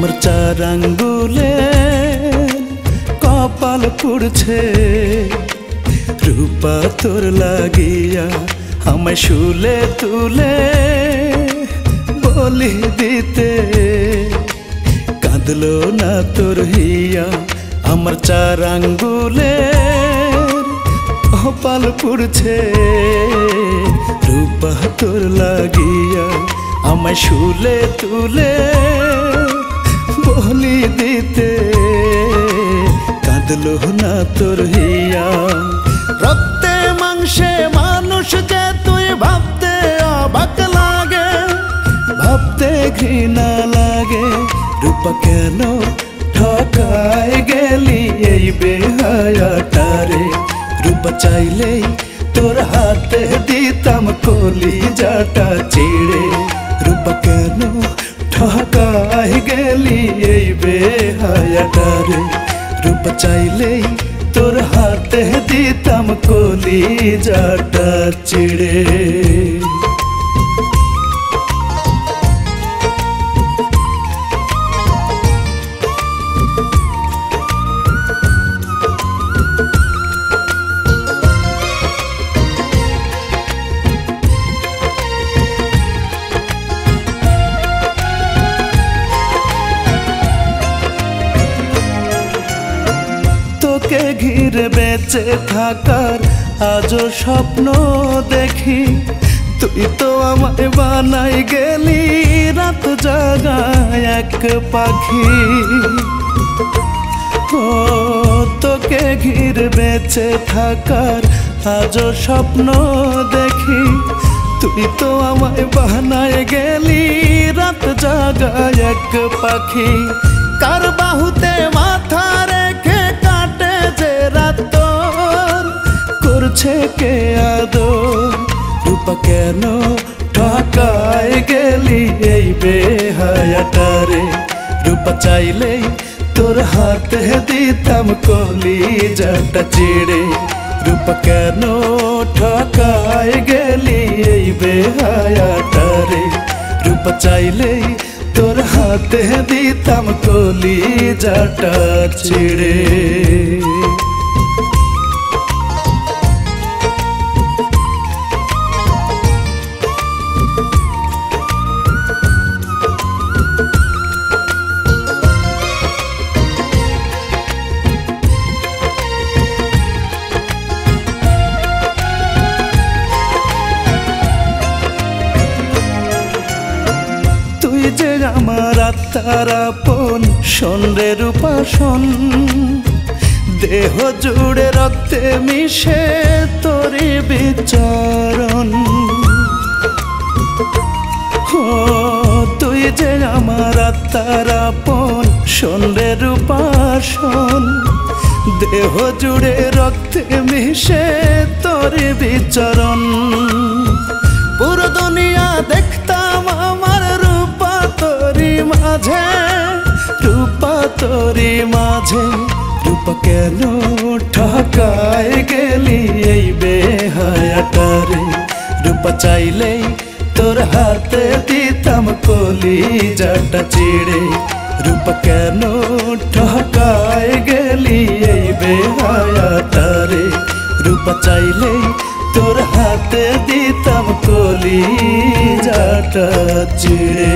আমার চার আঙ্গুলে কপাল পুড়ছে রূপা তোর লাগিয়া আমায় শুলে তুলে বলি দিতে কাঁদলো না তোর হিয়া আমার চার আঙ্গুলে কপাল পুড়ছে রূপা তোর লাগিয়া আমায় শুলে তুলে বলি দিতে কাঁদলো না তোর হিয়া রক্তে মাংসে মানুষ যে তুই ভাবতে অবাক লাগে ভাবতে ঘৃণা লাগে রূপা কেন ঠকায় গেলি এই বেহায়াটারে রূপা চাইলেই তোর হাতে দিতাম কলিজাটা চিড়ে রূপা কেন ঠকায় গেলি এই বেহায়াটারে রূপা চাইলেই তোর হাতে দিতাম কলিজাটা চিড়ে তোকে ঘিরে বেঁচে থাকার আজও স্বপ্ন দেখি তুই তো আমায় বানাই গেলি রাত জাগায় এক পাখি ও তোকে ঘিরে বেঁচে থাকার আজও স্বপ্ন দেখি তুই তো আমায় বানাই গেলি রাত জাগায় এক পাখি কার বাহুতে মাথা রেখে কাটে যে রাত তোর করছে কে আদর রূপা কেন ঠকায় গেলি এই বেহায়াটারে রূপা চাইলেই তোর হাতে দিতাম কলিজাটা চিড়ে রূপা কেন ঠকায় গেলি এই বেহায়াটারে রূপা চাইলেই তোর হাতে দিতাম কলিজাটা চিড়ে তুই যে আমার আত্মার আপন শোন রে রূপা শোন দেহ জুড়ে রক্তে মিশে তোরি বিচরণ ও তুই যে আমার আত্মার আপন শোন রে রূপা শোন দেহ জুড়ে রক্তে মিশে তোরি বিচরণ পুরো দুনিয়া দেখতাম আমার রূপা তোরি মাঝে রূপা তোরি মাঝে রূপা কেন ঠকায় গেলি এই বেহায়াটারে রূপা চাইলেই তোর হাতে দিতাম কলিজাটা চিড়ে রূপা কেন ঠকায় গেলি এই বেহায়াটারে রূপা চাইলেই তোর হাতে দিতাম কলিজাটা চিড়ে।